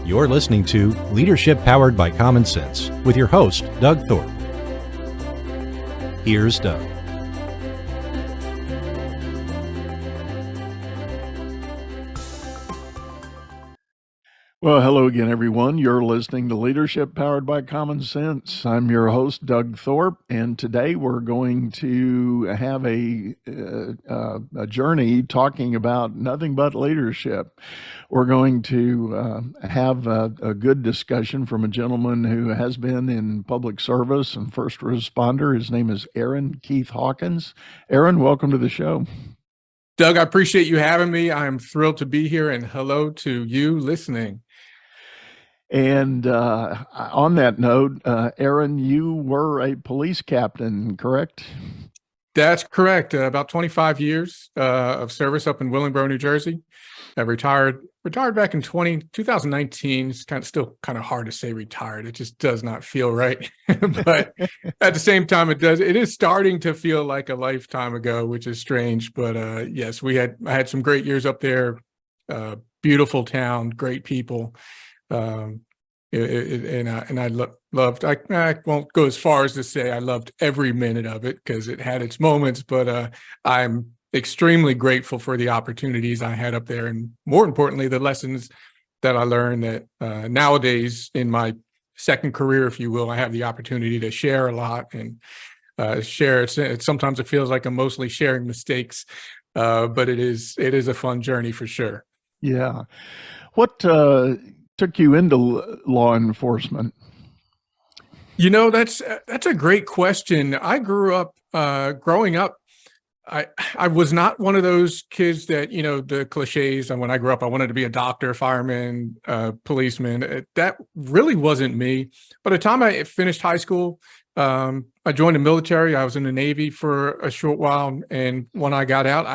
You're listening to Leadership Powered by Common Sense with your host, Doug Thorpe. Here's Doug. Well, hello again, everyone. You're listening to Leadership Powered by Common Sense. I'm your host, Doug Thorpe, and today we're going to have a journey talking about nothing but leadership. We're going to have a good discussion from a gentleman who has been in public service and first responder. His name is Aaron Keith Hawkins. Aaron, welcome to the show. Doug, I appreciate you having me. I'm thrilled to be here, and hello to you listening. And on that note, Aaron, you were a police captain, correct? That's correct. About 25 years of service up in Willingboro, New Jersey. I retired back in 2019. It's still kind of hard to say retired. It just does not feel right. But at the same time, it does. It is starting to feel like a lifetime ago, which is strange. But yes, I had some great years up there. Beautiful town, great people. And I loved. I won't go as far as to say I loved every minute of it because it had its moments. But I'm extremely grateful for the opportunities I had up there, and more importantly, the lessons that I learned that nowadays in my second career, if you will, I have the opportunity to share a lot and share. Sometimes it feels like I'm mostly sharing mistakes, but it is a fun journey for sure. Yeah. What took you into law enforcement? You know, that's a great question. I growing up, I was not one of those kids that, the cliches. And when I grew up, I wanted to be a doctor, fireman, policeman. That really wasn't me. By the time I finished high school, I joined the military. I was in the Navy for a short while. And when I got out,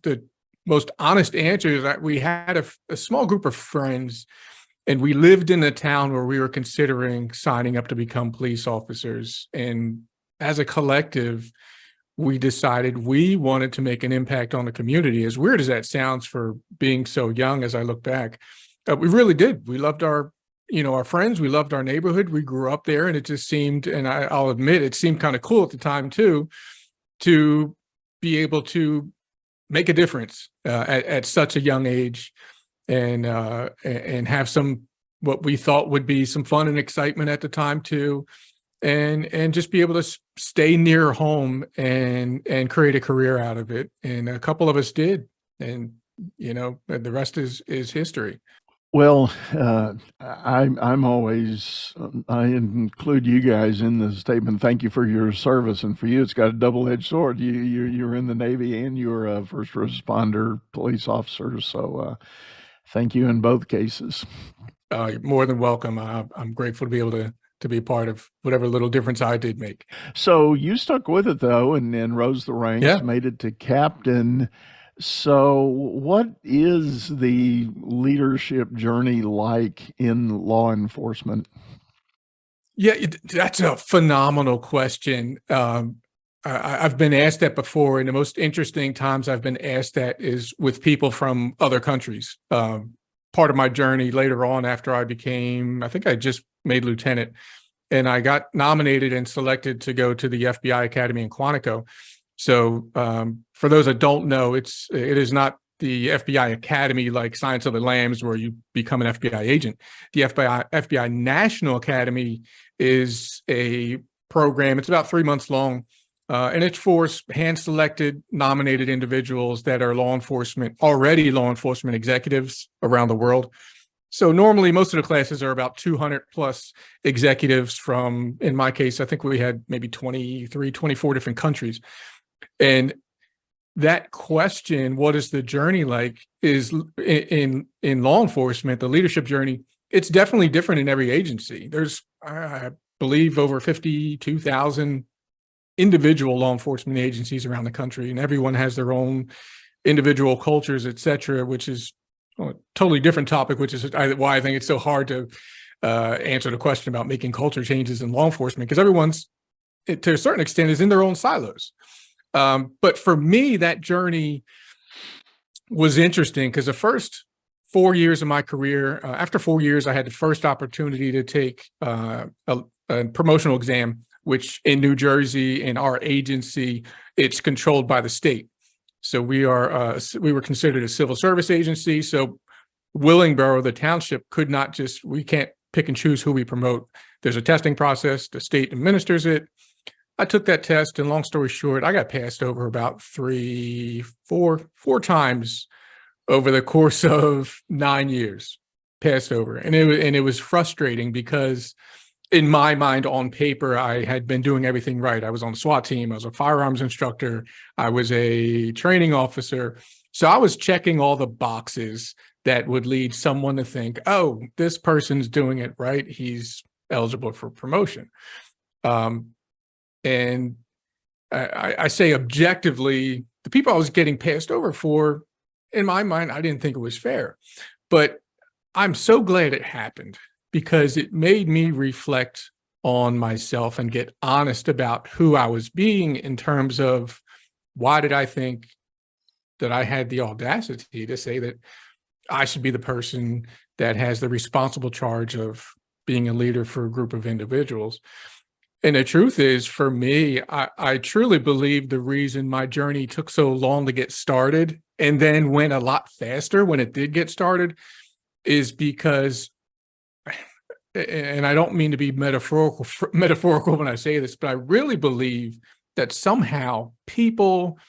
the most honest answer is that we had a small group of friends, and we lived in a town where we were considering signing up to become police officers. And as a collective, we decided we wanted to make an impact on the community. As weird as that sounds for being so young, as I look back, we really did. We loved our friends. We loved our neighborhood. We grew up there, and it just seemed, and I'll admit, it seemed kind of cool at the time too, to be able to make a difference at such a young age, and have some what we thought would be some fun and excitement at the time too. And just be able to stay near home and create a career out of it. And a couple of us did. And, the rest is history. Well, I'm always, I include you guys in the statement. Thank you for your service. And for you, it's got a double-edged sword. You're in the Navy and you're a first responder police officer. So thank you in both cases. You're more than welcome. I'm grateful to be able to be a part of whatever little difference I did make. So you stuck with it though, and rose the ranks, made it to captain. So what is the leadership journey like in law enforcement? Yeah, that's a phenomenal question. I've been asked that before, and the most interesting times I've been asked that is with people from other countries. Part of my journey later on, after I think I just made lieutenant, and I got nominated and selected to go to the FBI Academy in Quantico. So for those that don't know, it is not the FBI Academy like Silence of the Lambs where you become an FBI agent. The FBI National Academy is a program. It's about 3 months long. And it's for hand-selected, nominated individuals that are already law enforcement executives around the world. So normally, most of the classes are about 200 plus executives from, in my case, I think we had maybe 23, 24 different countries. And that question, what is the journey like, is in law enforcement, the leadership journey, it's definitely different in every agency. There's, I believe, over 52,000 individual law enforcement agencies around the country, and everyone has their own individual cultures, et cetera, which is a totally different topic, which is why I think it's so hard to answer the question about making culture changes in law enforcement, because everyone's, to a certain extent, is in their own silos. But for me, that journey was interesting because the first 4 years of my career, after 4 years, I had the first opportunity to take a promotional exam, which in New Jersey, in our agency, it's controlled by the state. So we were considered a civil service agency. So Willingboro, the township, we can't pick and choose who we promote. There's a testing process. The state administers it. I took that test, and long story short, I got passed over about four times over the course of 9 years. Passed over, and it was frustrating because, in my mind, on paper, I had been doing everything right. I was on the SWAT team. I was a firearms instructor. I was a training officer. So I was checking all the boxes that would lead someone to think, oh, this person's doing it right. He's eligible for promotion. And I say objectively, the people I was getting passed over for, in my mind, I didn't think it was fair. But I'm so glad it happened, because it made me reflect on myself and get honest about who I was being, in terms of, why did I think that I had the audacity to say that I should be the person that has the responsible charge of being a leader for a group of individuals. And the truth is, for me, I truly believe the reason my journey took so long to get started and then went a lot faster when it did get started is because, and I don't mean to be metaphorical when I say this, but I really believe that somehow people,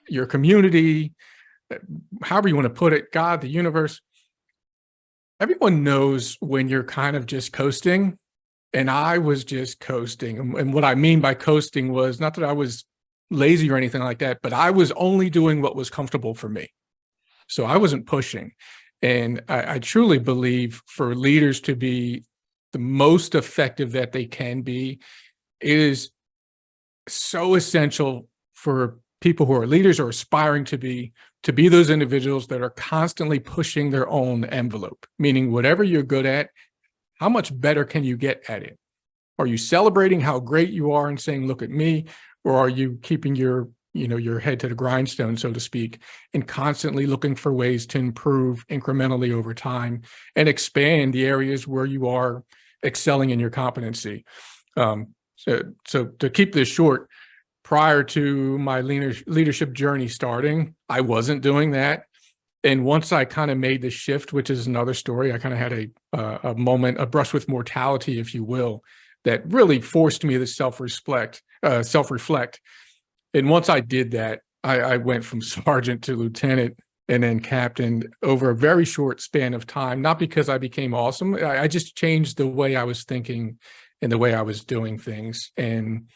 your community, however you want to put it, God, the universe, everyone knows when you're kind of just coasting. And I was just coasting. And what I mean by coasting was not that I was lazy or anything like that, but I was only doing what was comfortable for me. So I wasn't pushing. And I truly believe for leaders to be the most effective that they can be, it is so essential for people who are leaders or aspiring to be those individuals that are constantly pushing their own envelope, meaning whatever you're good at, how much better can you get at it? Are you celebrating how great you are and saying, look at me? Or are you keeping your head to the grindstone, so to speak, and constantly looking for ways to improve incrementally over time and expand the areas where you are excelling in your competency? So to keep this short, prior to my leadership journey starting, I wasn't doing that. And once I kind of made the shift, which is another story, I kind of had a moment, a brush with mortality, if you will, that really forced me to self-reflect. And once I did that, I went from sergeant to lieutenant and then captain over a very short span of time, not because I became awesome. I just changed the way I was thinking and the way I was doing things. And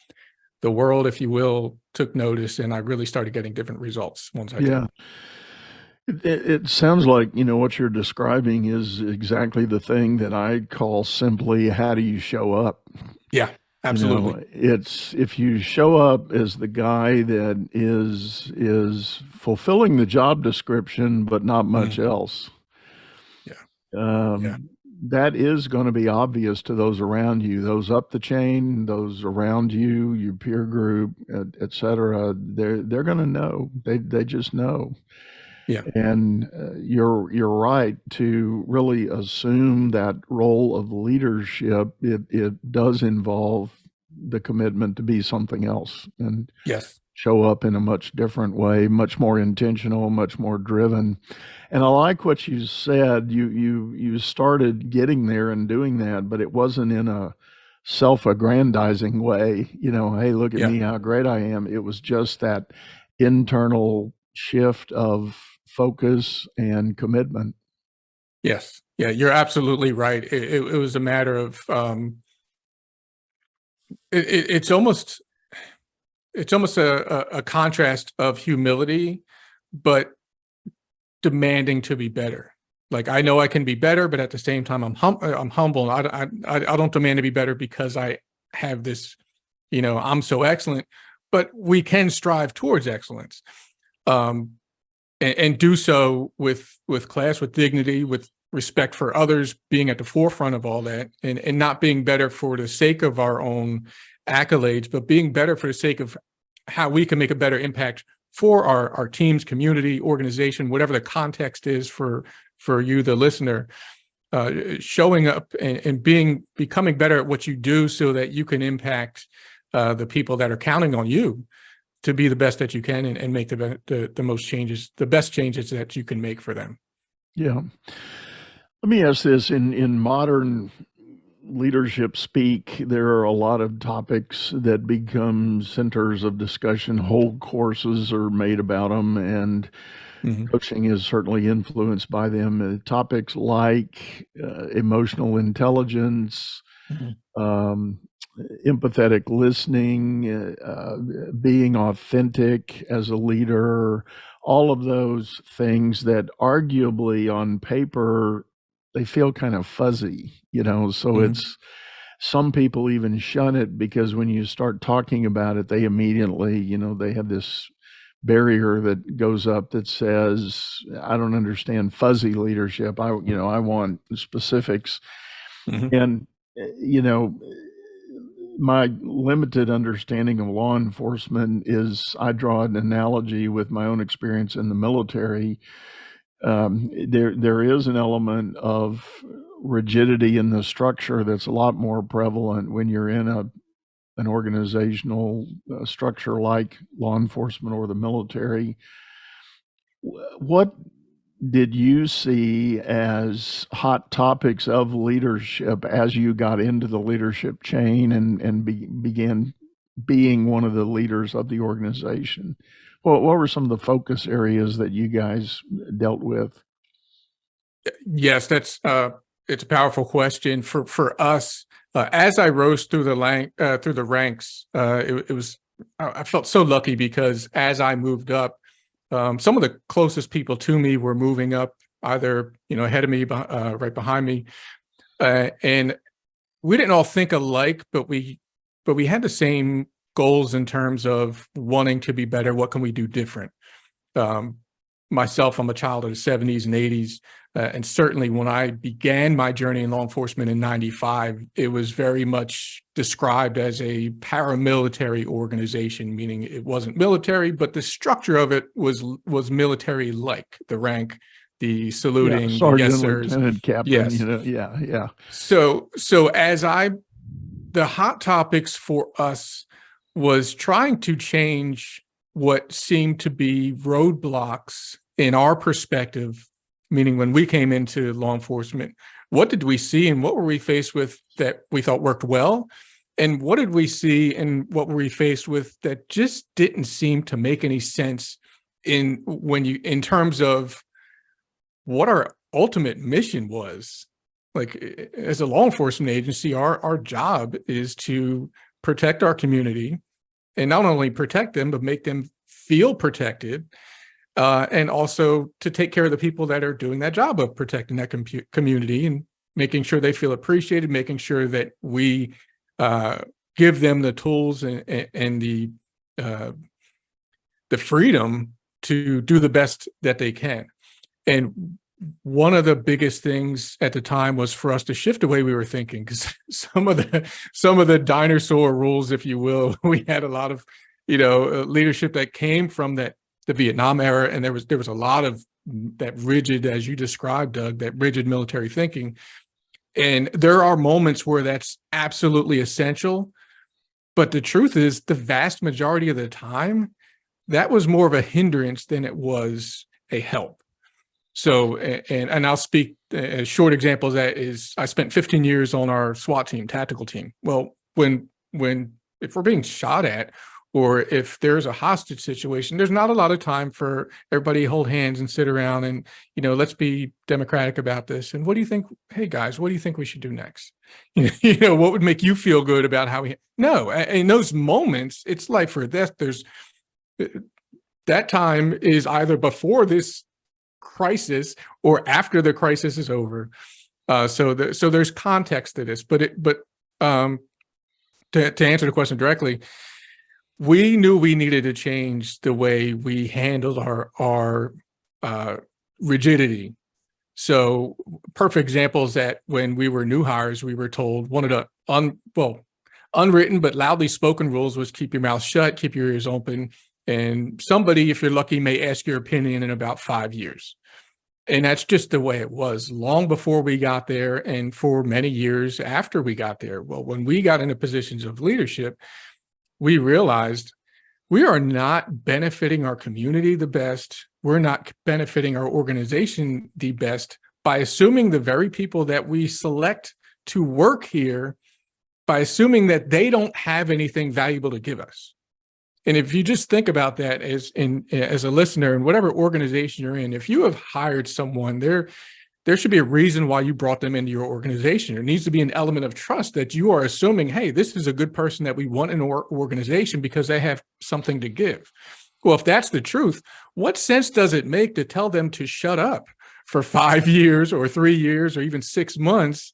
the world, if you will, took notice, and I really started getting different results once I did. It sounds like, what you're describing is exactly the thing that I call simply, how do you show up? Yeah, absolutely. It's, if you show up as the guy that is fulfilling the job description, but not much else. That is going to be obvious to those around you, those up the chain, those around you, your peer group, et cetera. They're going to know. They just know. Yeah. And you're right to really assume that role of leadership. It does involve the commitment to be something else and yes, show up in a much different way, much more intentional, much more driven. And I like what you said. You started getting there and doing that, but it wasn't in a self-aggrandizing way. Hey, look at me, how great I am. It was just that internal shift of focus and commitment. Yes. Yeah, you're absolutely right. It was a matter of it's almost a contrast of humility, but demanding to be better. Like, I know I can be better, but at the same time, I'm humble. I don't demand to be better because I have this, I'm so excellent, but we can strive towards excellence. And do so with class, with dignity, with respect for others, being at the forefront of all that, and not being better for the sake of our own accolades, but being better for the sake of how we can make a better impact for our team's community, organization, whatever the context is for for you, the listener, showing up and becoming better at what you do so that you can impact the people that are counting on you to be the best that you can and make the most changes, the best changes that you can make for them. Yeah. Let me ask this, in modern leadership speak, there are a lot of topics that become centers of discussion. Whole courses are made about them, and coaching is certainly influenced by them. Topics like emotional intelligence, empathetic listening, being authentic as a leader, all of those things that arguably on paper, they feel kind of fuzzy, so it's, some people even shun it because when you start talking about it, they immediately, they have this barrier that goes up that says, I don't understand fuzzy leadership. I want specifics. And, my limited understanding of law enforcement is, I draw an analogy with my own experience in the military. There is an element of rigidity in the structure that's a lot more prevalent when you're in an organizational structure like law enforcement or the military. What did you see as hot topics of leadership as you got into the leadership chain and began being one of the leaders of the organization? What were some of the focus areas that you guys dealt with? Yes, it's a powerful question for us. As I rose through the ranks, I felt so lucky because as I moved up, some of the closest people to me were moving up, either ahead of me, right behind me, and we didn't all think alike, but we had the same goals in terms of wanting to be better. What can we do different? Myself, I'm a child of the 70s and 80s, and certainly when I began my journey in law enforcement in '95, it was very much described as a paramilitary organization, meaning it wasn't military, but the structure of it was military-like. The rank, the saluting, sergeant, yes, sirs, lieutenant, captain. yes. Yeah. So the hot topics for us was trying to change what seemed to be roadblocks in our perspective, meaning when we came into law enforcement, what did we see and what were we faced with that we thought worked well? And what did we see and what were we faced with that just didn't seem to make any sense in terms of what our ultimate mission was? Like, as a law enforcement agency, our job is to protect our community, and not only protect them, but make them feel protected, and also to take care of the people that are doing that job of protecting that community and making sure they feel appreciated, making sure that we give them the tools and the freedom to do the best that they can. And one of the biggest things at the time was for us to shift the way we were thinking, because some of the dinosaur rules, if you will, we had a lot of leadership that came from the Vietnam era, and there was a lot of that rigid, as you described, Doug, that rigid military thinking. And there are moments where that's absolutely essential, but the truth is, the vast majority of the time, that was more of a hindrance than it was a help. So, and I'll speak a short example of that is I spent 15 years on our SWAT team, tactical team. Well, if we're being shot at, or if there's a hostage situation, there's not a lot of time for everybody to hold hands and sit around and, let's be democratic about this. And what do you think? Hey guys, what do you think we should do next? What would make you feel good about how no, in those moments, it's life or death. That time is either before this crisis or after the crisis is over. So there's context to this, but to answer the question directly, we knew we needed to change the way we handled our rigidity. So perfect example is that when we were new hires, we were told one of the unwritten but loudly spoken rules was keep your mouth shut, keep your ears open, and somebody, if you're lucky, may ask your opinion in about 5 years. And that's just the way it was long before we got there and for many years after we got there. Well, when we got into positions of leadership, we realized we are not benefiting our community the best. We're not benefiting our organization the best by assuming the very people that we select to work here, by assuming that they don't have anything valuable to give us. And if you just think about that as a listener in whatever organization you're in, if you have hired someone, there should be a reason why you brought them into your organization. There needs to be an element of trust that you are assuming, hey, this is a good person that we want in our organization because they have something to give. Well, if that's the truth, what sense does it make to tell them to shut up for 5 years or 3 years or even 6 months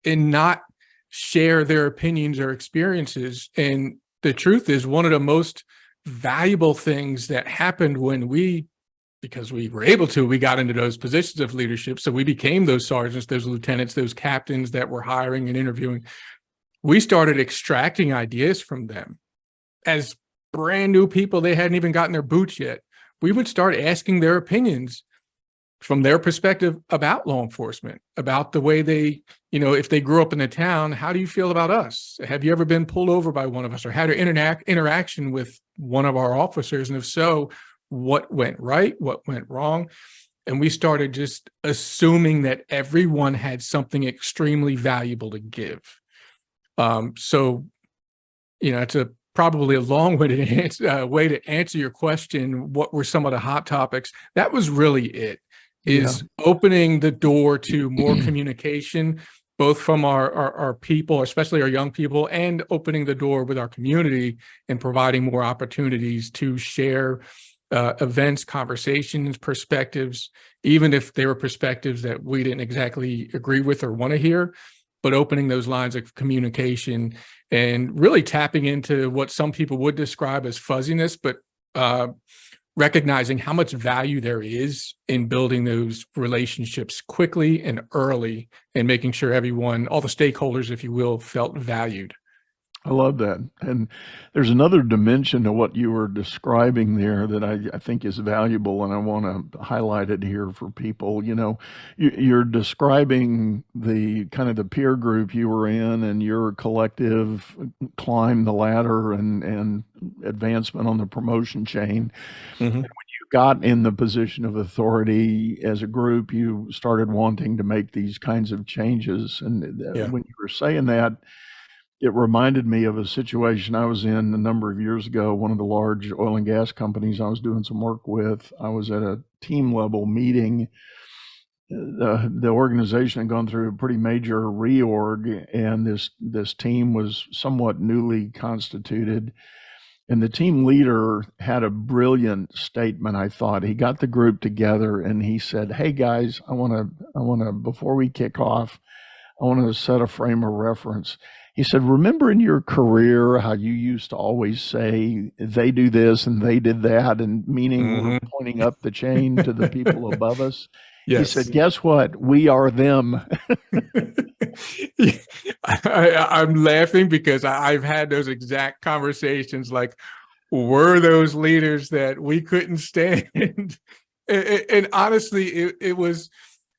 and not share their opinions or experiences? And the truth is, one of the most valuable things that happened when because we were able to, we got into those positions of leadership. So we became those sergeants, those lieutenants, those captains that were hiring and interviewing. We started extracting ideas from them as brand new people. They hadn't even gotten their boots yet. We would start asking their opinions from their perspective about law enforcement, about the way they, if they grew up in the town, how do you feel about us? Have you ever been pulled over by one of us or had an interaction with one of our officers? And if so, what went right? What went wrong? And we started just assuming that everyone had something extremely valuable to give. It's probably a long-winded way to answer your question. What were some of the hot topics? That was really it. Is opening the door to more communication, both from our people, especially our young people, and opening the door with our community and providing more opportunities to share events, conversations, perspectives, even if they were perspectives that we didn't exactly agree with or want to hear, but opening those lines of communication and really tapping into what some people would describe as fuzziness, but recognizing how much value there is in building those relationships quickly and early and making sure everyone, all the stakeholders, if you will, felt valued. I love that. And there's another dimension to what you were describing there that I think is valuable, and I want to highlight it here for people. You're describing the kind of the peer group you were in and your collective climb the ladder and advancement on the promotion chain. Mm-hmm. And when you got in the position of authority as a group, you started wanting to make these kinds of changes. And when you were saying that, it reminded me of a situation I was in a number of years ago. One of the large oil and gas companies I was doing some work with, I was at a team level meeting. The organization had gone through a pretty major reorg, and this team was somewhat newly constituted. And the team leader had a brilliant statement, I thought. He got the group together and he said, "Hey guys, I want to, before we kick off, I want to set a frame of reference." He said, "Remember in your career how you used to always say they do this and they did that, and meaning we're pointing up the chain to the people above us?" Yes. He said, "Guess what? We are them." I'm laughing because I've had those exact conversations. Like, we're those leaders that we couldn't stand. And honestly, it was,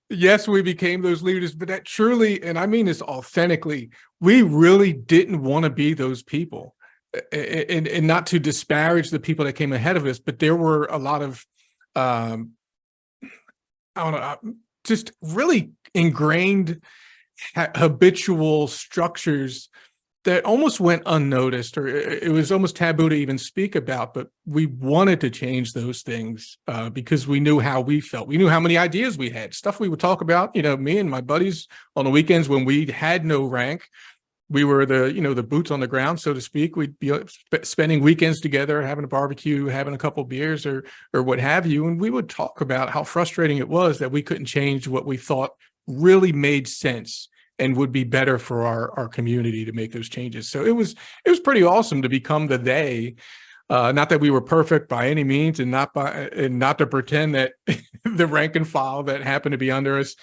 yes, we became those leaders, but that truly, and I mean this authentically, we really didn't want to be those people. And not to disparage the people that came ahead of us, but there were a lot of, just really ingrained habitual structures that almost went unnoticed, or it was almost taboo to even speak about, but we wanted to change those things because we knew how we felt. We knew how many ideas we had, stuff we would talk about, me and my buddies on the weekends when we had no rank. We were the boots on the ground, so to speak. We'd be spending weekends together, having a barbecue, having a couple beers or what have you. And we would talk about how frustrating it was that we couldn't change what we thought really made sense and would be better for our community to make those changes. So it was pretty awesome to become the they. Not that we were perfect by any means, and not to pretend that the rank and file that happened to be under us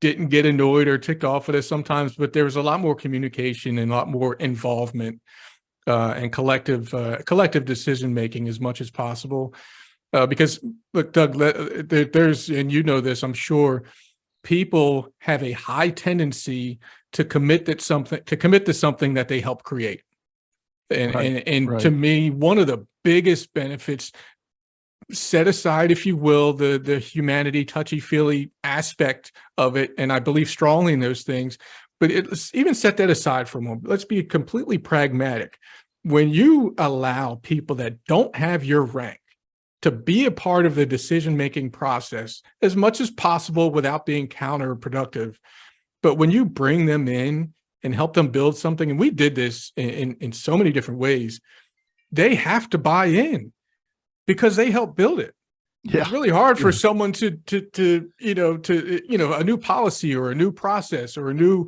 didn't get annoyed or ticked off at us sometimes, but there was a lot more communication and a lot more involvement and collective decision making as much as possible. Because look, Doug, there's, and you know this, I'm sure, people have a high tendency to commit to something that they help create. And to me, one of the biggest benefits, set aside, if you will, the humanity, touchy-feely aspect of it, and I believe strongly in those things, but even set that aside for a moment. Let's be completely pragmatic. When you allow people that don't have your rank to be a part of the decision-making process as much as possible without being counterproductive, but when you bring them in and help them build something, and we did this in so many different ways, they have to buy in because they help build it. Yeah. It's really hard for someone to a new policy or a new process or a new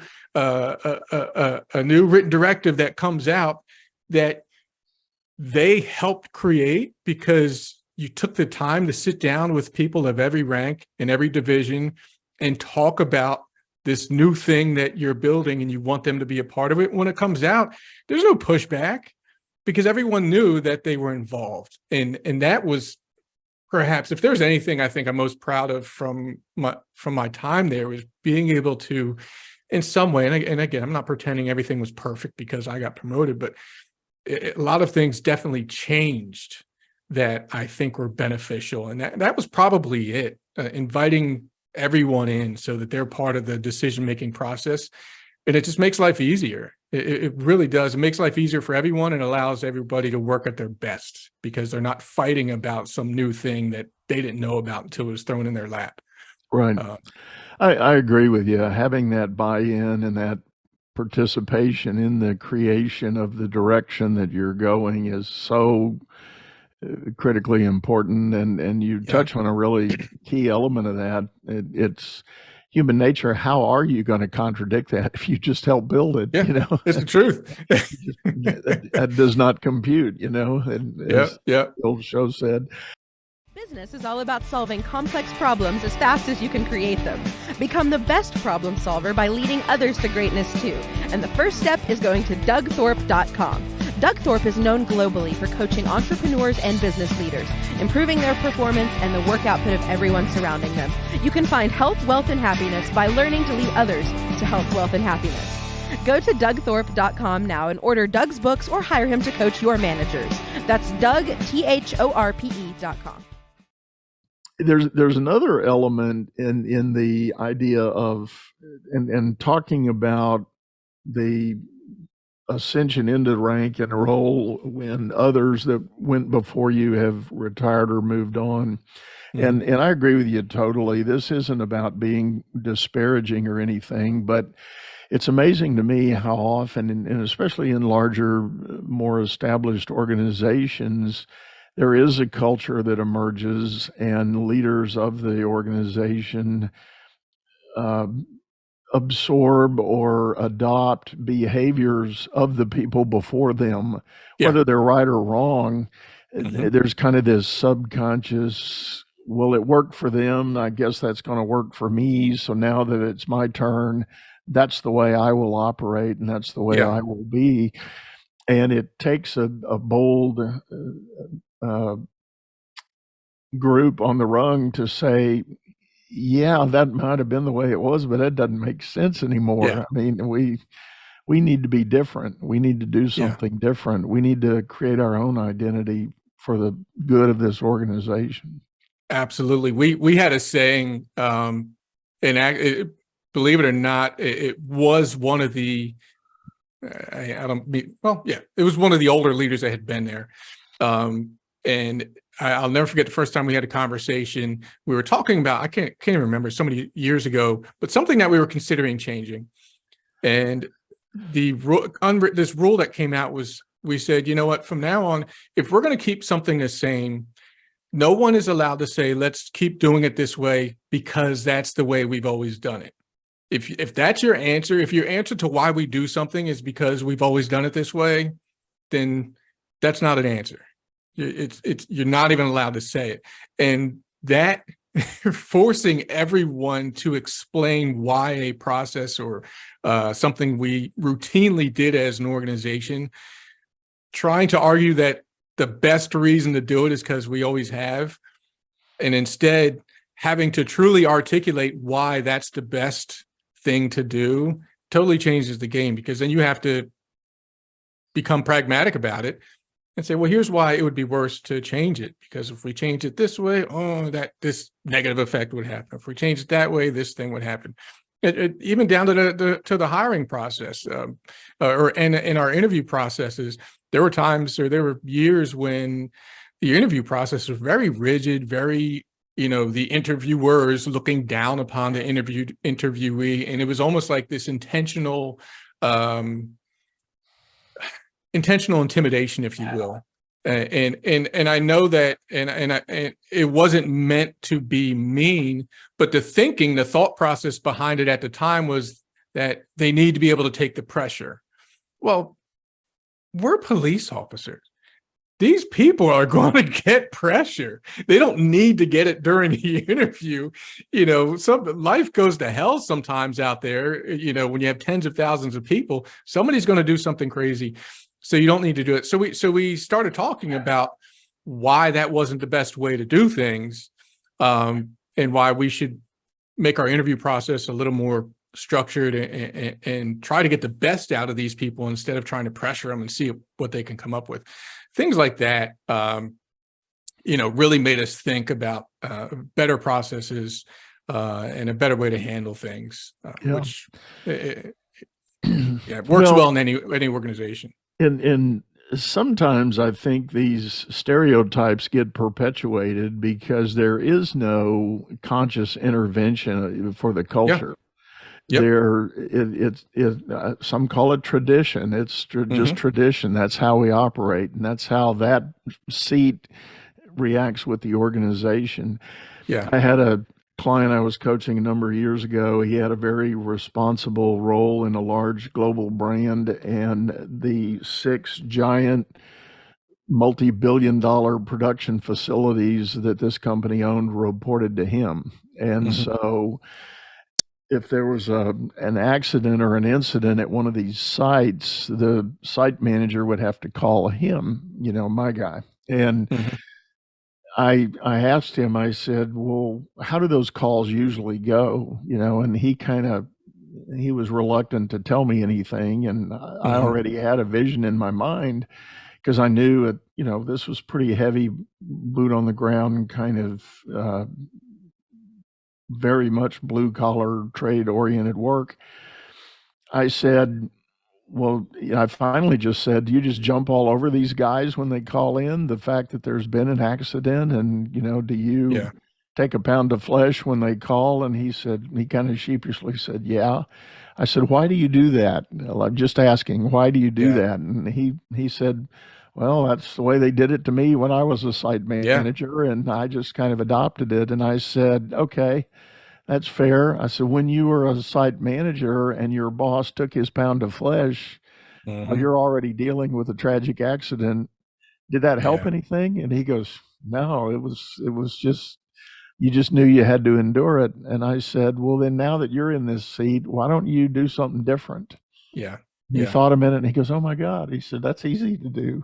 written directive that comes out that they helped create, because you took the time to sit down with people of every rank in every division and talk about this new thing that you're building, and you want them to be a part of it. When it comes out, there's no pushback because everyone knew that they were involved. And that was perhaps, if there's anything I think I'm most proud of from my time there, was being able to, in some way, and again, I'm not pretending everything was perfect because I got promoted, but a lot of things definitely changed that I think were beneficial. And that was probably it, inviting everyone in so that they're part of the decision-making process. And it just makes life easier. It really does. It makes life easier for everyone and allows everybody to work at their best because they're not fighting about some new thing that they didn't know about until it was thrown in their lap. Right. I agree with you. Having that buy-in and that participation in the creation of the direction that you're going is so critically important, and you touch on a really key element of that. It's human nature. How are you going to contradict that if you just help build it? Yeah, it's the truth. that does not compute, and as the old show said. Business is all about solving complex problems as fast as you can create them. Become the best problem solver by leading others to greatness too. And the first step is going to DougThorpe.com. Doug Thorpe is known globally for coaching entrepreneurs and business leaders, improving their performance and the work output of everyone surrounding them. You can find health, wealth, and happiness by learning to lead others to health, wealth, and happiness. Go to DougThorpe.com now and order Doug's books or hire him to coach your managers. That's DougThorpe.com. There's another element in the idea of and talking about the ascension into the rank and role when others that went before you have retired or moved on. And I agree with you totally. This isn't about being disparaging or anything, but it's amazing to me how often, and especially in larger, more established organizations, there is a culture that emerges and leaders of the organization absorb or adopt behaviors of the people before them, whether they're right or wrong. There's kind of this subconscious, well, it worked for them, I guess that's going to work for me. So now that it's my turn, that's the way I will operate and that's the way I will be. And it takes a bold group on the rung to say, yeah, that might have been the way it was, but that doesn't make sense anymore. I mean, we need to be different. We need to do something different. We need to create our own identity for the good of this organization. Absolutely. We had a saying, believe it or not, it was one of the, it was one of the older leaders that had been there. And I'll never forget the first time we had a conversation. We were talking about, I can't even remember, so many years ago, but something that we were considering changing. And this rule that came out was, we said, you know what, from now on, if we're going to keep something the same, no one is allowed to say, let's keep doing it this way because that's the way we've always done it. If that's your answer, if your answer to why we do something is because we've always done it this way, then that's not an answer. You're not even allowed to say it. And that forcing everyone to explain why a process or something we routinely did as an organization, trying to argue that the best reason to do it is because we always have, and instead having to truly articulate why that's the best thing to do totally changes the game, because then you have to become pragmatic about it and say, well, here's why it would be worse to change it, because if we change it this way, this negative effect would happen. If we change it that way, this thing would happen. Even down to the hiring process, or in our interview processes, there were years when the interview process was very rigid, very, the interviewers looking down upon the interviewee, and it was almost like this intentional intimidation, if you will. And I know that, and it wasn't meant to be mean, but the thought process behind it at the time was that they need to be able to take the pressure. Well, we're police officers. These people are going to get pressure. They don't need to get it during the interview. Life goes to hell sometimes out there. When you have tens of thousands of people, somebody's going to do something crazy. So you don't need to do it. So we started talking about why that wasn't the best way to do things, and why we should make our interview process a little more structured and try to get the best out of these people instead of trying to pressure them and see what they can come up with. Things like that, really made us think about better processes and a better way to handle things, which works well in any organization. And sometimes I think these stereotypes get perpetuated because there is no conscious intervention for the culture. Yep. Some call it tradition. It's just tradition. That's how we operate, and that's how that seat reacts with the organization. Yeah. I had a client I was coaching a number of years ago. He had a very responsible role in a large global brand, and the 6 giant multi-billion-dollar production facilities that this company owned reported to him. And so if there was an accident or an incident at one of these sites, the site manager would have to call him, my guy. And I asked him, I said, well, how do those calls usually go? And he was reluctant to tell me anything. And I already had a vision in my mind, because I knew that, this was pretty heavy boot on the ground kind of very much blue collar trade oriented work. I said, well, I finally just said, do you just jump all over these guys when they call in the fact that there's been an accident? And, do you take a pound of flesh when they call? And he kind of sheepishly said, yeah. I said, why do you do that? I'm just asking, why do you do that? And he said, well, that's the way they did it to me when I was a site manager, and I just kind of adopted it. And I said, okay, that's fair. I said, when you were a site manager and your boss took his pound of flesh, you're already dealing with a tragic accident. Did that help anything? And he goes, no, it was just, you just knew you had to endure it. And I said, well, then now that you're in this seat, why don't you do something different? Yeah. He thought a minute and he goes, oh my God. He said, that's easy to do.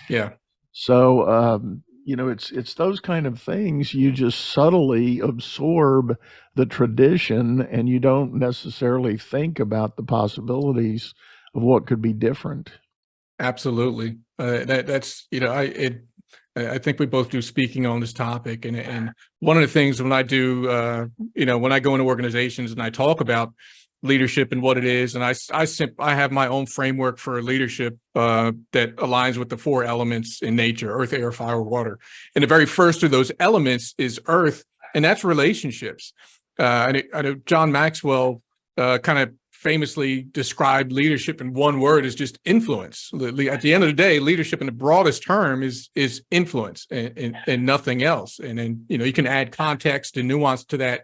Yeah. So, it's those kind of things. You just subtly absorb the tradition, and you don't necessarily think about the possibilities of what could be different. Absolutely. That's, I think we both do speaking on this topic. And one of the things when I do, when I go into organizations and I talk about leadership and what it is, and I have my own framework for leadership that aligns with the 4 elements in nature: earth, air, fire, water. And the very first of those elements is earth, and that's relationships. I know John Maxwell kind of famously described leadership in one word as just influence. At the end of the day, leadership in the broadest term is influence and nothing else. And then, you can add context and nuance to that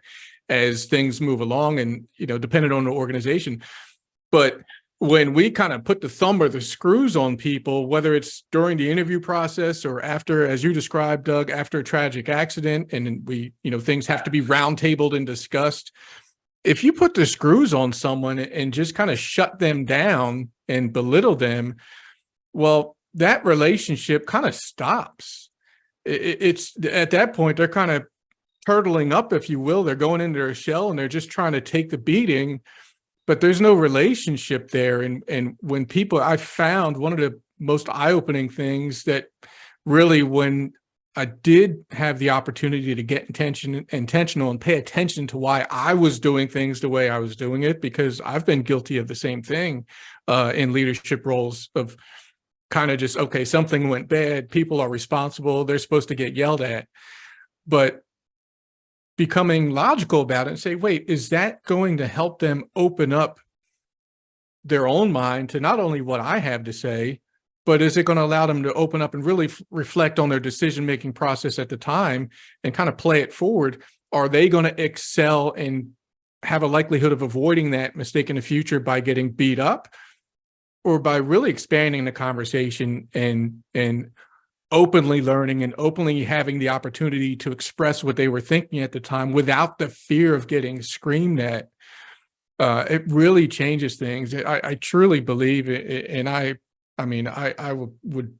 as things move along, and depending on the organization. But when we kind of put the thumb or the screws on people, whether it's during the interview process or after, as you described, Doug, after a tragic accident, and we, things have to be roundtabled and discussed. If you put the screws on someone and just kind of shut them down and belittle them, well, that relationship kind of stops. It's at that point, they're kind of turtling up, if you will. They're going into their shell and they're just trying to take the beating, but there's no relationship there. And when people, I found one of the most eye-opening things that really, when I did have the opportunity to get intentional and pay attention to why I was doing things the way I was doing it, because I've been guilty of the same thing in leadership roles of kind of just, okay, something went bad, people are responsible, they're supposed to get yelled at. But becoming logical about it and say, wait, is that going to help them open up their own mind to not only what I have to say, but is it going to allow them to open up and really reflect on their decision-making process at the time and kind of play it forward? Are they going to excel and have a likelihood of avoiding that mistake in the future by getting beat up, or by really expanding the conversation and openly learning and openly having the opportunity to express what they were thinking at the time without the fear of getting screamed at? It really changes things. I truly believe it, and I would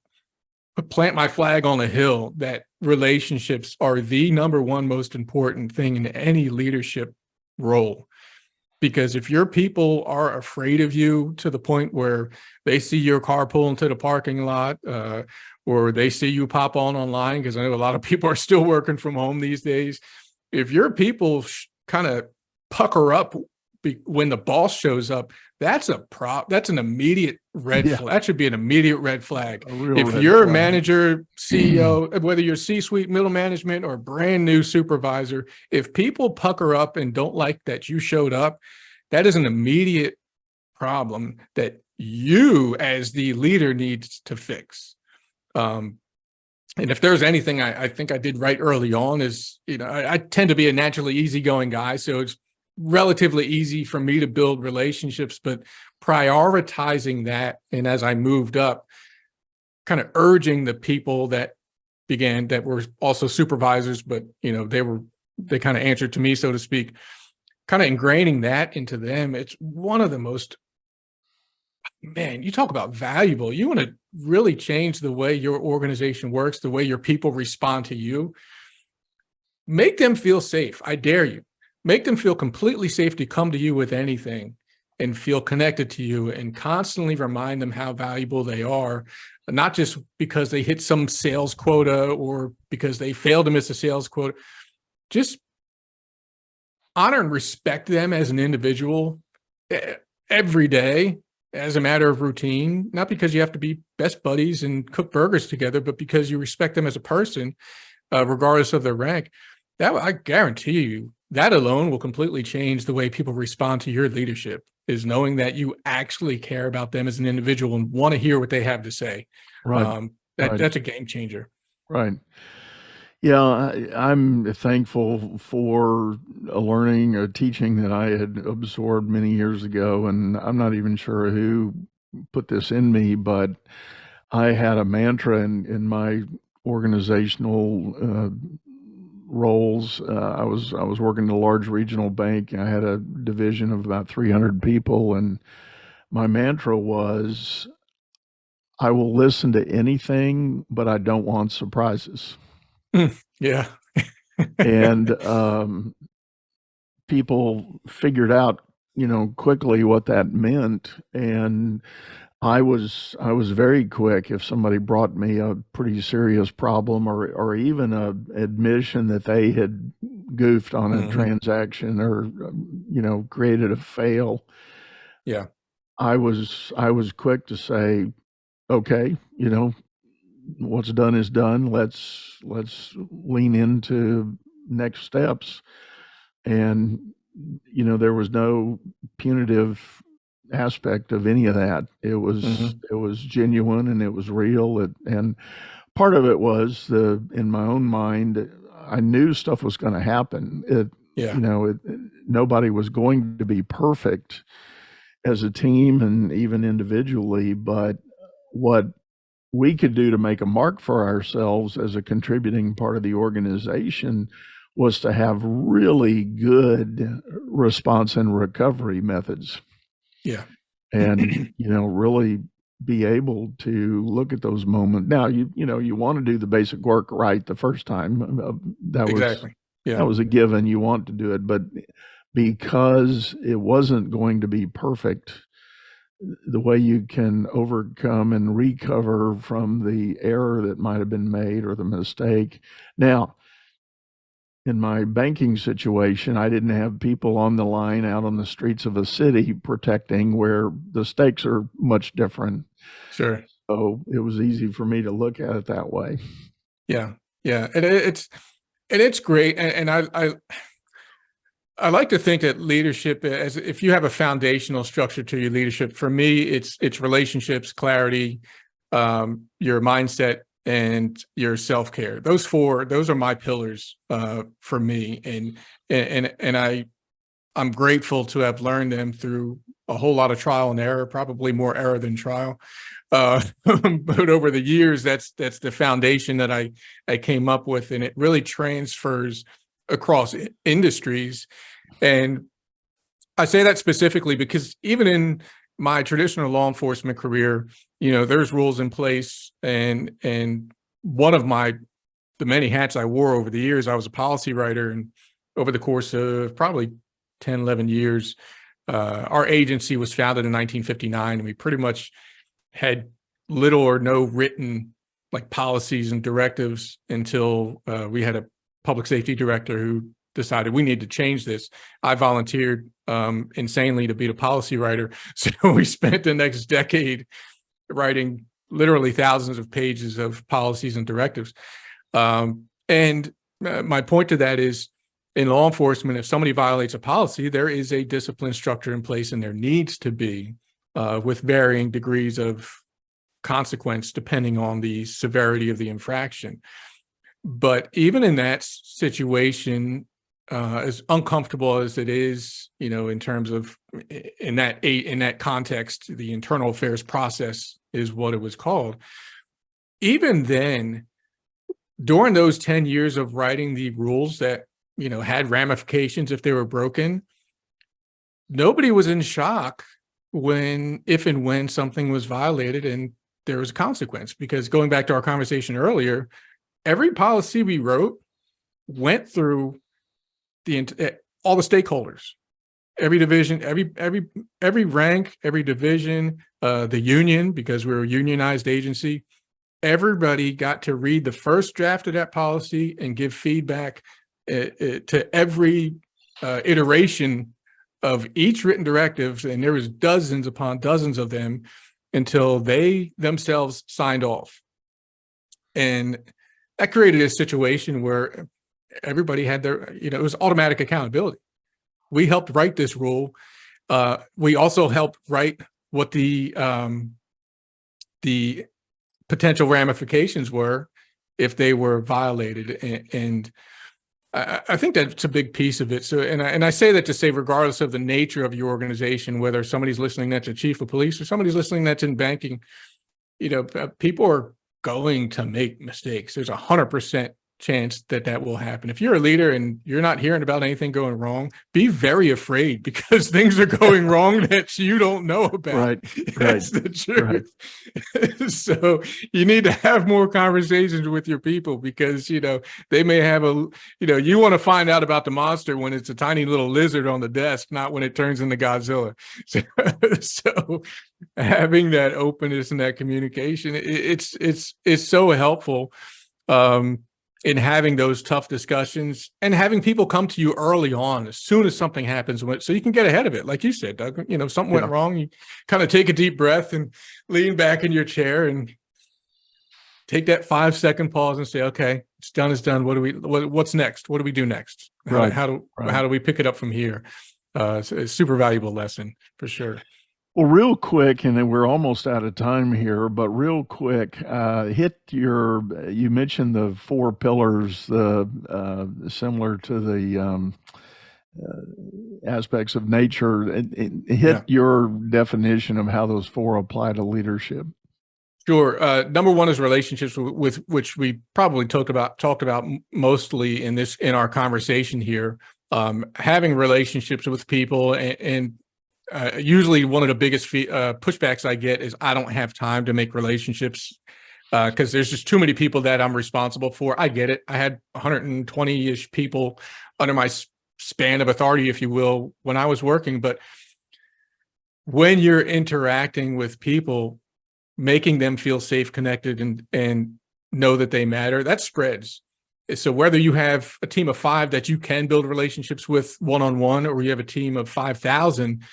plant my flag on a hill that relationships are the number one most important thing in any leadership role. Because if your people are afraid of you to the point where they see your car pull into the parking lot, or they see you pop on online, because I know a lot of people are still working from home these days. If your people kind of pucker up when the boss shows up, that's an immediate red flag. That should be an immediate red flag. If you're a manager, CEO, whether you're C-suite, middle management, or brand new supervisor, if people pucker up and don't like that you showed up, that is an immediate problem that you as the leader needs to fix. And if there's anything I think I did right early on is, I tend to be a naturally easygoing guy, so it's relatively easy for me to build relationships, but prioritizing that, and as I moved up, kind of urging the people that were also supervisors, but they kind of answered to me, so to speak, kind of ingraining that into them. It's one of the most, man, you talk about valuable. You want to really change the way your organization works, the way your people respond to you. Make them feel safe. I dare you. Make them feel completely safe to come to you with anything and feel connected to you, and constantly remind them how valuable they are, not just because they hit some sales quota or because they failed to miss a sales quota. Just honor and respect them as an individual every day as a matter of routine, not because you have to be best buddies and cook burgers together, but because you respect them as a person, regardless of their rank. That, I guarantee you, that alone will completely change the way people respond to your leadership, is knowing that you actually care about them as an individual and want to hear what they have to say. Right. That's a game changer. Right. Yeah, I'm thankful for a teaching that I had absorbed many years ago, and I'm not even sure who put this in me, but I had a mantra in my organizational roles. I was working in a large regional bank. I had a division of about 300 people, and my mantra was, I will listen to anything, but I don't want surprises. Yeah. And people figured out, quickly what that meant. And I was very quick if somebody brought me a pretty serious problem, or even a admission that they had goofed on a transaction, or created a fail. Yeah. I was quick to say, okay, what's done is done. Let's lean into next steps. And there was no punitive aspect of any of that. It was genuine, and it was real. And part of it was in my own mind, I knew stuff was going to happen. Nobody was going to be perfect as a team and even individually, but what we could do to make a mark for ourselves as a contributing part of the organization was to have really good response and recovery methods. Yeah. And, really be able to look at those moments. Now, you want to do the basic work right the first time. That was, exactly. That was a given. You want to do it, but because it wasn't going to be perfect, the way you can overcome and recover from the error that might have been made or the mistake. Now, in my banking situation, I didn't have people on the line out on the streets of a city protecting, where the stakes are much different. Sure. So it was easy for me to look at it that way. Yeah. And it's great. And I like to think that leadership, as if you have a foundational structure to your leadership, for me, it's relationships, clarity, your mindset, and your self-care. Those are my pillars for me. And I'm grateful to have learned them through a whole lot of trial and error, probably more error than trial. But over the years, that's the foundation that I came up with, and it really transfers across industries. And I say that specifically because even in my traditional law enforcement career, there's rules in place, and one of the many hats I wore over the years, I was a policy writer, and over the course of probably 10, 11 years, our agency was founded in 1959, and we pretty much had little or no written policies and directives until we had a public safety director who decided we need to change this. I volunteered insanely to be the policy writer. So we spent the next decade writing literally thousands of pages of policies and directives. And my point to that is, in law enforcement, if somebody violates a policy, there is a discipline structure in place, and there needs to be, with varying degrees of consequence depending on the severity of the infraction. But even in that situation, as uncomfortable as it is, in terms of in that context, the internal affairs process is what it was called. Even then, during those 10 years of writing the rules that had ramifications if they were broken, nobody was in shock if and when something was violated and there was a consequence. Because going back to our conversation earlier, every policy we wrote went through all the stakeholders, every division, every rank, every division, the union, because we're a unionized agency. Everybody got to read the first draft of that policy and give feedback to every iteration of each written directive, and there was dozens upon dozens of them until they themselves signed off. And that created a situation where everybody had it was automatic accountability. We helped write this rule. We also helped write what the potential ramifications were if they were violated. And I think that's a big piece of it. So, and I say that to say, regardless of the nature of your organization, whether somebody's listening that's a chief of police or somebody's listening that's in banking, people are going to make mistakes. There's 100% chance that will happen. If you're a leader and you're not hearing about anything going wrong, be very afraid, because things are going wrong that you don't know about. Right. That's the truth. Right. So you need to have more conversations with your people, because, they may have you want to find out about the monster when it's a tiny little lizard on the desk, not when it turns into Godzilla. So having that openness and that communication, it's so helpful. In having those tough discussions and having people come to you early on, as soon as something happens, so you can get ahead of it. Like you said, Doug, something went wrong, you kind of take a deep breath and lean back in your chair and take that 5-second pause and say, okay, it's done, it's done. What's next? What do we do next? How do we pick it up from here? It's a super valuable lesson for sure. Well, real quick, and then we're almost out of time here, but real quick, you mentioned the 4 pillars, similar to the aspects of nature. Your definition of how those 4 apply to leadership. Sure. Number 1 is relationships, with which we probably talked about mostly in our conversation here. Having relationships with people, and usually one of the biggest pushbacks I get is I don't have time to make relationships because there's just too many people that I'm responsible for. I get it. I had 120-ish people under my span of authority, if you will, when I was working. But when you're interacting with people, making them feel safe, connected, and know that they matter, that spreads. So whether you have a team of 5 that you can build relationships with one-on-one, or you have a team of 5,000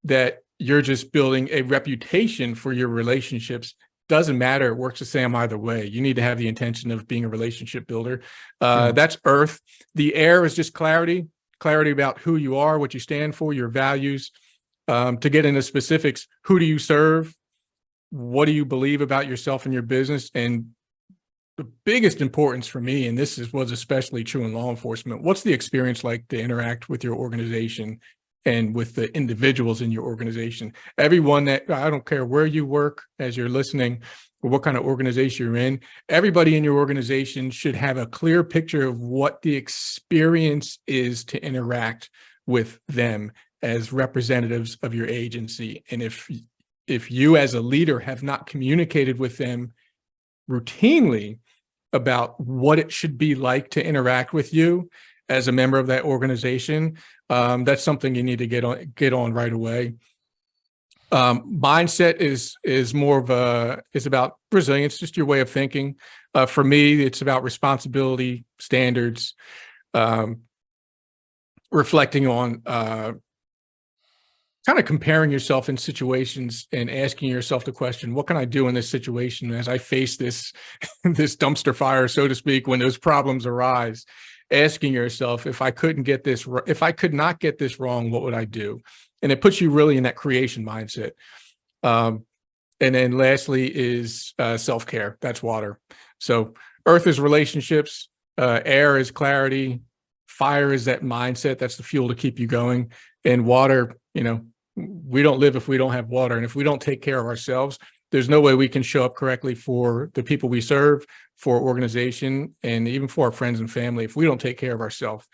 that you're just building a reputation for your relationships, doesn't matter. It works the same either way. You need to have the intention of being a relationship builder. That's earth. The air is just clarity about who you are, what you stand for, your values. To get into specifics, who do you serve? What do you believe about yourself and your business? And the biggest importance for me, and was especially true in law enforcement, what's the experience like to interact with your organization and with the individuals in your organization? Everyone that, I don't care where you work as you're listening or what kind of organization you're in, everybody in your organization should have a clear picture of what the experience is to interact with them as representatives of your agency. And if you as a leader have not communicated with them routinely about what it should be like to interact with you as a member of that organization, that's something you need to get on right away. Mindset is more of is about resilience, just your way of thinking. For me, it's about responsibility, standards, reflecting on kind of comparing yourself in situations and asking yourself the question, what can I do in this situation as I face this dumpster fire, so to speak, when those problems arise? Asking yourself, if I could not get this wrong, what would I do? And it puts you really in that creation mindset. And then lastly is self-care. That's water. So earth is relationships, air is clarity, fire is that mindset. That's the fuel to keep you going. And water, we don't live if we don't have water. And if we don't take care of ourselves, there's no way we can show up correctly for the people we serve, for our organization, and even for our friends and family if we don't take care of ourselves.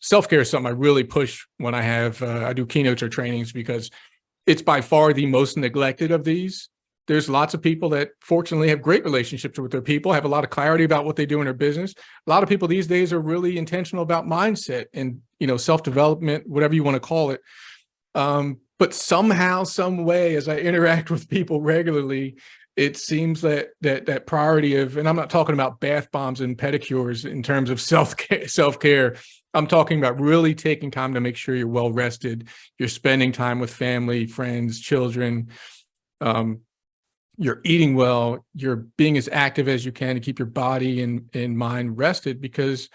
Self-care is something I really push when I do keynotes or trainings, because it's by far the most neglected of these. There's lots of people that fortunately have great relationships with their people, have a lot of clarity about what they do in their business. A lot of people these days are really intentional about mindset and, self-development, whatever you want to call it. But somehow, some way, as I interact with people regularly, it seems that priority of, and I'm not talking about bath bombs and pedicures in terms of self-care. I'm talking about really taking time to make sure you're well rested, you're spending time with family, friends, children, you're eating well, you're being as active as you can to keep your body and mind rested, because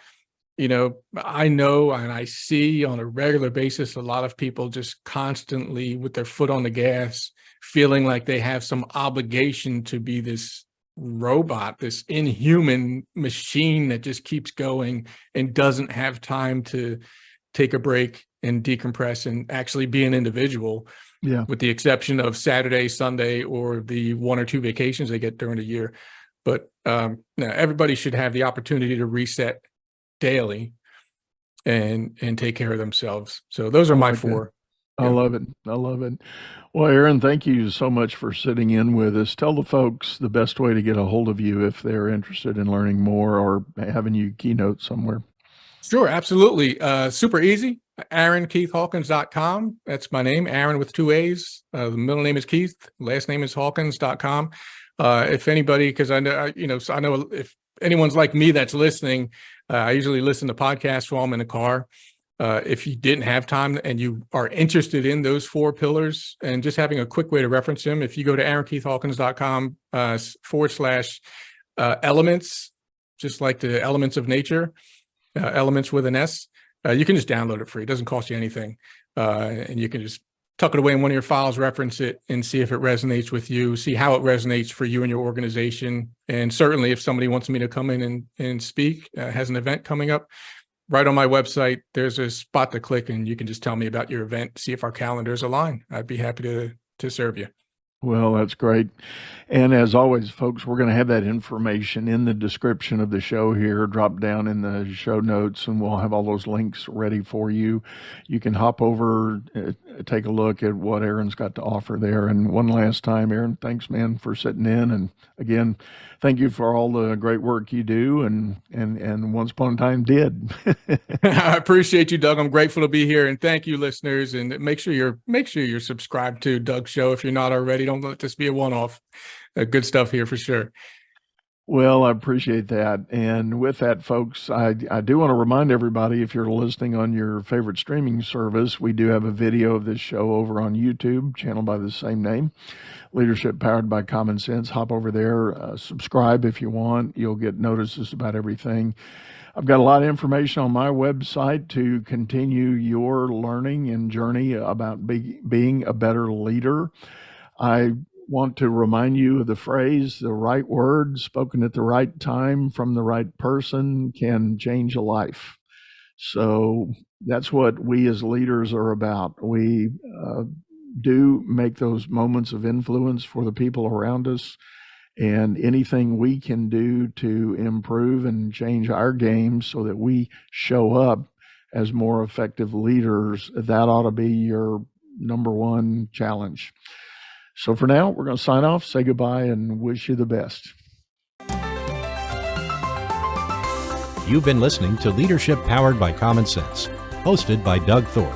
I know and I see on a regular basis a lot of people just constantly with their foot on the gas, feeling like they have some obligation to be this robot, this inhuman machine that just keeps going and doesn't have time to take a break and decompress and actually be an individual. Yeah. With the exception of Saturday, Sunday, or the 1 or 2 vacations they get during the year. But everybody should have the opportunity to reset daily and take care of themselves. So those are my 4. I love it. Well, Aaron, thank you so much for sitting in with us. Tell the folks the best way to get a hold of you if they're interested in learning more or having you keynote somewhere. Sure, absolutely. Super easy. AaronKeithHawkins.com. That's my name, Aaron with 2 A's. The middle name is Keith. Last name is Hawkins.com. If anybody, because I know if anyone's like me that's listening, I usually listen to podcasts while I'm in the car. If you didn't have time and you are interested in those 4 pillars and just having a quick way to reference them, if you go to AaronKeithHawkins.com / elements, just like the elements of nature, elements with an S, you can just download it free. It doesn't cost you anything. And you can just tuck it away in one of your files, reference it, and see if it resonates with you, see how it resonates for you and your organization. And certainly if somebody wants me to come in and speak, has an event coming up, right on my website, there's a spot to click and you can just tell me about your event, see if our calendars align. I'd be happy to serve you. Well, that's great. And as always, folks, we're going to have that information in the description of the show here, drop down in the show notes, and we'll have all those links ready for you. You can hop over, take a look at what Aaron's got to offer there. And one last time, Aaron, thanks, man, for sitting in. And again, thank you for all the great work you do and once upon a time did. I appreciate you, Doug. I'm grateful to be here, and thank you, listeners. And make sure you're subscribed to Doug's show if you're not already. Don't let this be a one-off. Good stuff here for sure. Well, I appreciate that. And with that, folks, I do want to remind everybody, if you're listening on your favorite streaming service, we do have a video of this show over on YouTube, channel by the same name, Leadership Powered by Common Sense. Hop over there, subscribe if you want. You'll get notices about everything. I've got a lot of information on my website to continue your learning and journey about being a better leader. I want to remind you of the phrase, the right word spoken at the right time from the right person can change a life. So that's what we as leaders are about. We do make those moments of influence for the people around us, and anything we can do to improve and change our game so that we show up as more effective leaders, that ought to be your number one challenge. So for now, we're going to sign off, say goodbye, and wish you the best. You've been listening to Leadership Powered by Common Sense, hosted by Doug Thorpe.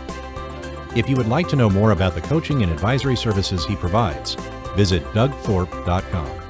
If you would like to know more about the coaching and advisory services he provides, visit dougthorpe.com.